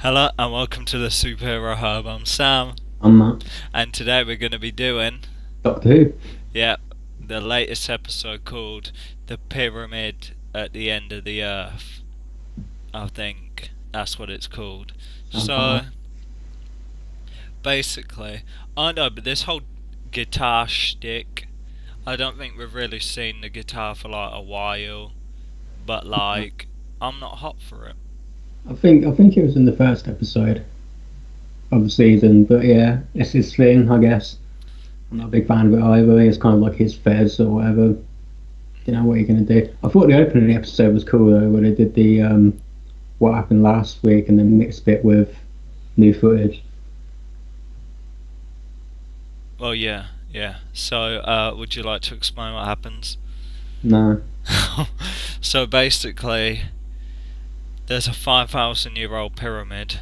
Hello and welcome to the Superhero Hub. I'm Sam, I'm Matt. and today we're going to be doing, Doctor Who. yeah, the latest episode called The Pyramid at the End of the Earth. I think that's what it's called. Sounds about So, right. basically, I know, but this whole guitar shtick, I don't think we've really seen the guitar for like a while, but like, I'm not hot for it. I think it was in the first episode of the season, but yeah, it's his thing, I guess. I'm not a big fan of it either. It's kind of like his fez or whatever. You know what you're gonna do. I thought the opening of the episode was cool though, where they did the what happened last week and then mixed it with new footage. Well, yeah, yeah. So, would you like to explain what happens? No. So basically, there's a 5,000-year-old pyramid,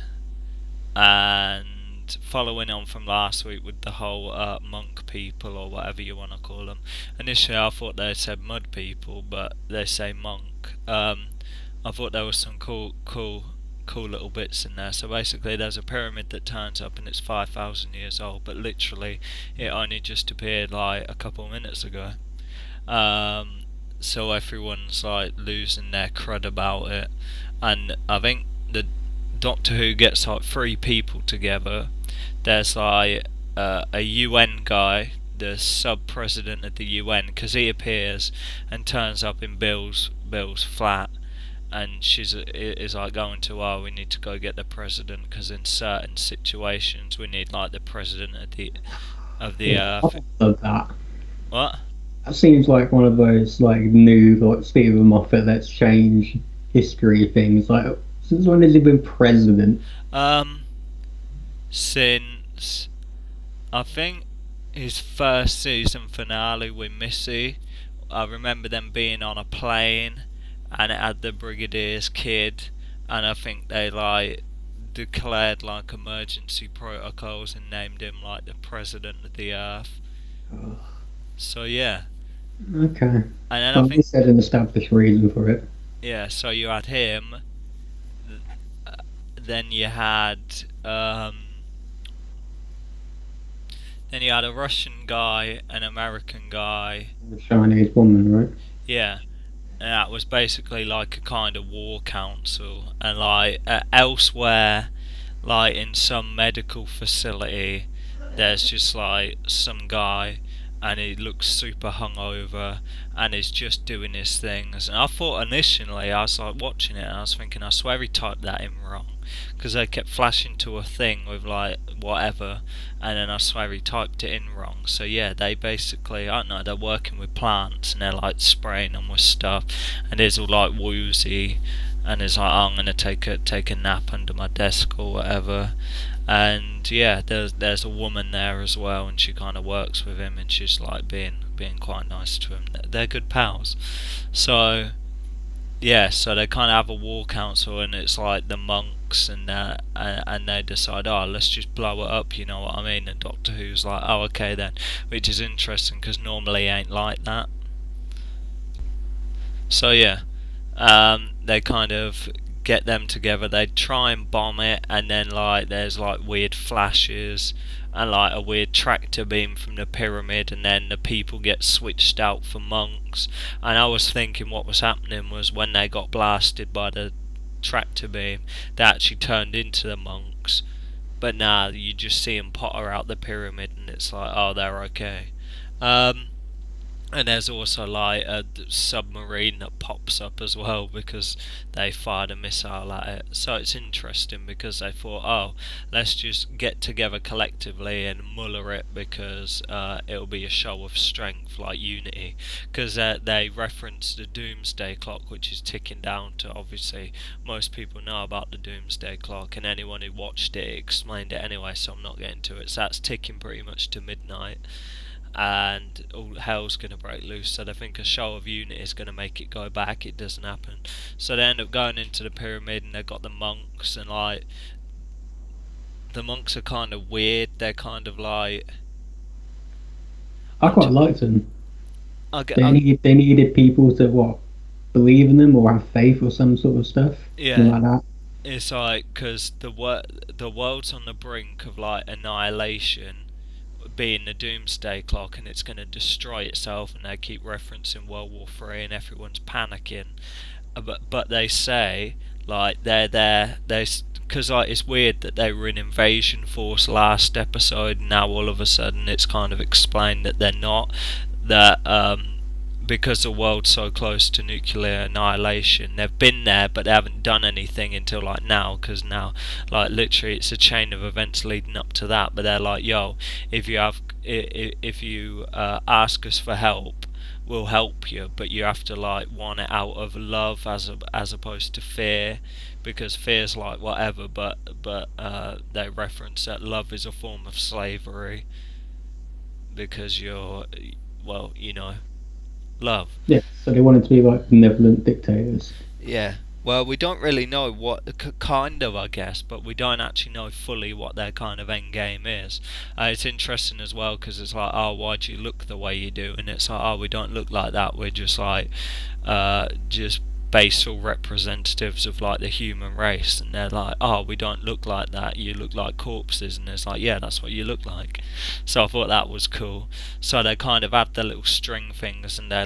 and following on from last week with the whole monk people or whatever you want to call them. Initially, I thought they said mud people, but they say monk. I thought there was some cool little bits in there. So basically, there's a pyramid that turns up and it's 5,000 years old, but literally, it only just appeared like a couple of minutes ago. Um, so everyone's like losing their crud about it, and I think the Doctor Who gets like three people together. There's like a UN guy, the sub-president of the UN, because he appears and turns up in Bill's flat, and she's is like going to, oh, we need to go get the president because in certain situations we need like the president of the Yeah, earth. I love that. What? That seems like one of those like new like Stephen Moffat let's change history things. Like since when has he been president? Um, since I think his first season finale with Missy, I remember them being on a plane and it had the Brigadier's kid, and I think they like declared like emergency protocols and named him like the president of the earth. So yeah, Okay. and then I Well, think, this had an established reason for it. yeah, so you had him, then you had then you had a Russian guy, an American guy, The Chinese woman, right? yeah, and that was basically like a kind of war council. And like elsewhere, like in some medical facility, there's just like some guy, and he looks super hungover, and he's just doing his things. And I thought initially, I was like watching it, and I was thinking, I swear he typed that in wrong, because they kept flashing to a thing with like whatever, and then I swear he typed it in wrong. So yeah, they basically, I don't know, they're working with plants and they're like spraying them with stuff, and he's all like woozy, and he's like, oh, I'm gonna take a nap under my desk or whatever. And yeah, there's a woman there as well, and she kind of works with him, and she's like being quite nice to him. They're good pals. So yeah, so they kind of have a war council, and it's like the monks and that, and they decide, oh, let's just blow it up. You know what I mean? And Doctor Who's like, oh, okay then, which is interesting because normally it ain't like that. So yeah, they kind of get them together. They try and bomb it, and then like there's like weird flashes and like a weird tractor beam from the pyramid, and then the people get switched out for monks. And I was thinking what was happening was when they got blasted by the tractor beam, they actually turned into the monks. But now you just see them potter out the pyramid, and it's like, oh, they're okay. Um, and there's also like a submarine that pops up as well because they fired a missile at it. So it's interesting because they thought, oh, let's just get together collectively and muller it because it'll be a show of strength, like unity. Because they reference the Doomsday Clock, which is ticking down to, obviously, most people know about the Doomsday Clock, and anyone who watched it explained it anyway, so I'm not getting to it. So that's ticking pretty much to midnight, and all hell's gonna break loose. So they think a show of unity is gonna make it go back. It doesn't happen. So they end up going into the pyramid, and they've got the monks, and like the monks are kind of weird. They're kind of like, I I'm quite j- liked them. I get, They needed people to what believe in them or have faith or some sort of stuff, something yeah, like that. it's like because the world's on the brink of like annihilation, being the Doomsday Clock, and it's going to destroy itself. And they keep referencing World War Three, and everyone's panicking. But they say like they're there. They because like it's weird that they were in invasion force last episode. And now all of a sudden it's kind of explained that they're not. That because the world's so close to nuclear annihilation, they've been there, but they haven't done anything until like now. Because now, like literally, it's a chain of events leading up to that. But they're like, "Yo, if you ask us for help, we'll help you, but you have to like want it out of love as opposed to fear, because fear's like whatever." But they reference that love is a form of slavery because you're well, love. Yeah, so they wanted to be like benevolent dictators. Yeah. Well, we don't really know what kind of, I guess, but we don't actually know fully what their kind of end game is. It's interesting as well because it's like, oh, why do you look the way you do? And it's like, oh, we don't look like that. We're just like, just basal representatives of like the human race. And they're like, oh, we don't look like that. You look like corpses. And it's like, yeah, that's what you look like. So I thought that was cool. So they kind of add the little string things, and they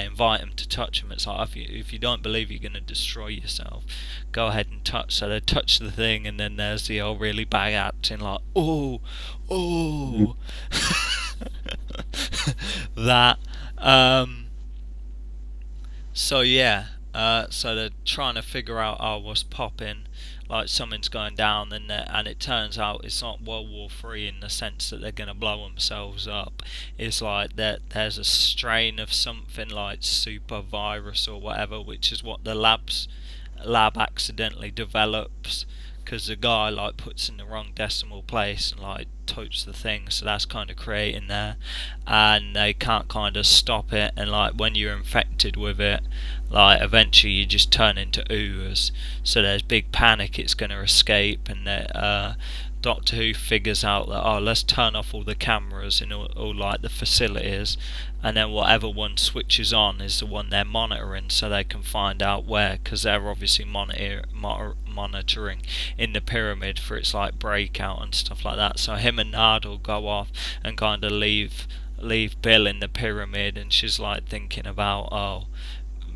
invite him to touch him. It's like, if you don't believe you're going to destroy yourself, go ahead and touch. So they touch the thing, and then there's the old really bad acting, like, oh, oh, that. So yeah, so they're trying to figure out, oh, what's popping, like something's going down, and it turns out it's not World War Three in the sense that they're gonna blow themselves up. It's like that there's a strain of something like super virus or whatever, which is what the lab accidentally develops. Because the guy like puts in the wrong decimal place and like totes the thing, so that's kind of creating there, and they can't kind of stop it. And like when you're infected with it, like eventually you just turn into ooze. So there's big panic, it's going to escape, and Doctor Who figures out that, oh, let's turn off all the cameras in all like the facilities, and then whatever one switches on is the one they're monitoring, so they can find out where, because they're obviously monitoring in the pyramid for its like breakout and stuff like that. So him and Nardole go off and kind of leave Bill in the pyramid, and she's like thinking about, oh,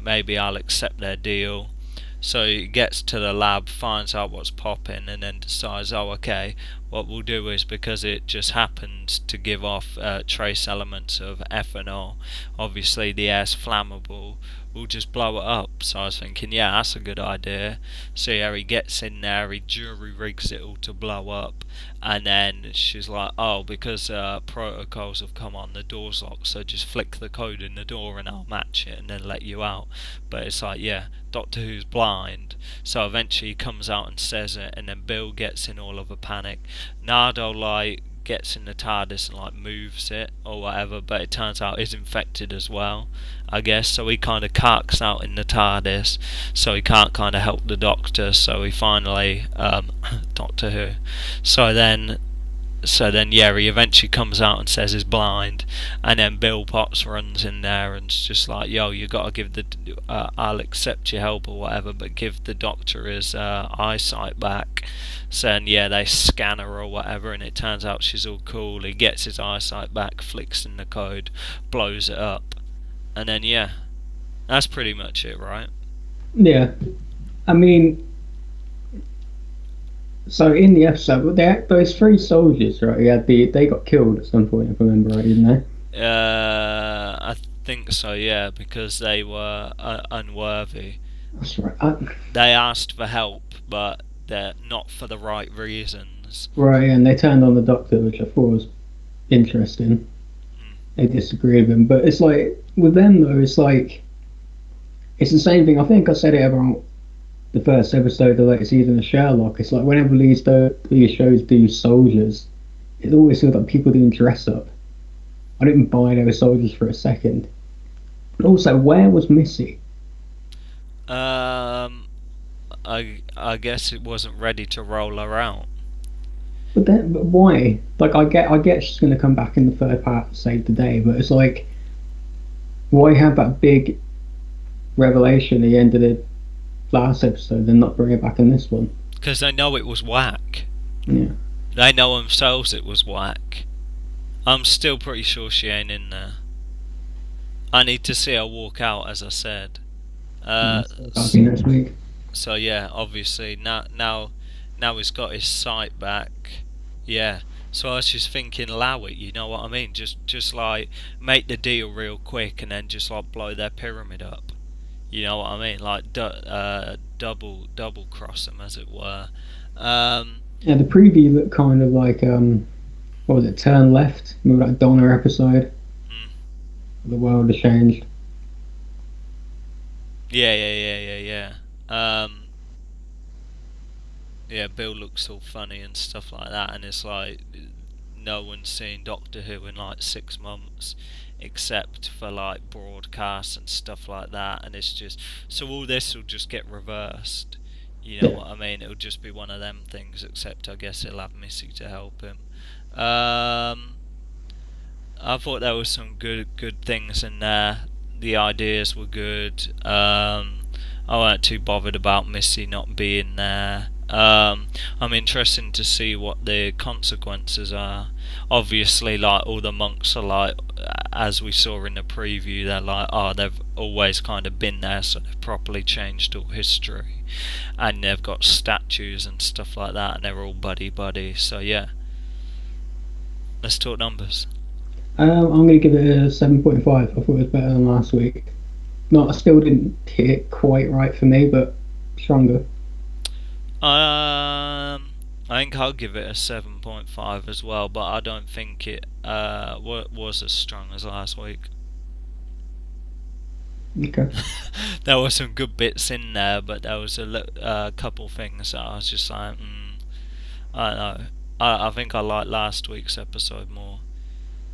maybe I'll accept their deal. So he gets to the lab, finds out what's popping, and then decides, oh, okay, what we'll do is, because it just happens to give off trace elements of ethanol, obviously the air's flammable, we'll just blow it up. So I was thinking, yeah, that's a good idea. So yeah, he gets in there, he jury rigs it all to blow up, and then she's like, oh, because protocols have come on, the door's locked, so just flick the code in the door and I'll match it and then let you out. But it's like, yeah, Doctor Who's blind, so eventually he comes out and says it, and then Bill gets in all of a panic. Nardole like gets in the TARDIS and like moves it or whatever, but it turns out he's infected as well, I guess. So he kind of carks out in the TARDIS, so he can't kind of help the Doctor. So he finally Doctor Who. So then, yeah, he eventually comes out and says he's blind, and then Bill Potts runs in there and it's just like, yo, you gotta give I'll accept your help or whatever, but give the Doctor his eyesight back. So then, yeah, they scan her or whatever, and it turns out she's all cool. He gets his eyesight back, flicks in the code, blows it up, and then, yeah, that's pretty much it, right? Yeah, I mean, so in the episode, those three soldiers, right? They got killed at some point, if I remember right, didn't they? I think so, yeah, because they were unworthy. That's right. They asked for help, but they're not for the right reasons. Right, and they turned on the Doctor, which I thought was interesting. They disagreed with him, but it's like with them though, it's like it's the same thing. I think I said it about the first episode of the latest season of Sherlock. It's like whenever these shows do soldiers, it always feels like people doing dress up. I didn't buy they were soldiers for a second. But also, where was Missy? I guess it wasn't ready to roll her out. But why? Like I get she's going to come back in the third part to save the day, but it's like, why have that big revelation at the end of the last episode and not bring it back in this one. Because they know it was whack. Yeah. They know themselves it was whack. I'm still pretty sure she ain't in there. I need to see her walk out, as I said. That'll be next week. So yeah, obviously now he's got his sight back. Yeah. So I was just thinking, allow it. You know what I mean? Just like make the deal real quick, and then just like blow their pyramid up. You know what I mean? Like double cross them, as it were. Yeah, the preview looked kind of like what was it? Turn Left. Remember that Donner episode? Mm. The world has changed. Yeah. Yeah, Bill looks all funny and stuff like that, and it's like no one's seen Doctor Who in like 6 months, except for like broadcasts and stuff like that, and it's just so all this will just get reversed. You know what I mean? It'll just be one of them things, except I guess he'll have Missy to help him. I thought there was some good things in there. The ideas were good. I weren't too bothered about Missy not being there. I'm interested to see what the consequences are. Obviously, like all the monks are like, as we saw in the preview, they're like, oh, they've always kind of been there, so they've properly changed all history, and they've got statues and stuff like that, and they're all buddy. So yeah, let's talk numbers. I'm going to give it a 7.5. I thought it was better than last week. I still didn't hit it quite right for me, but stronger. I think I'll give it a 7.5 as well, but I don't think it was as strong as last week. Okay. There were some good bits in there, but there was a couple things that I was just like, I don't know. I think I liked last week's episode more.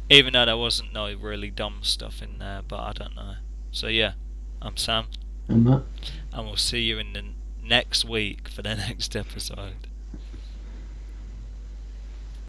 Even though there wasn't no really dumb stuff in there, but I don't know. So yeah, I'm Sam. I'm Matt. And we'll see you in the next week for the next episode.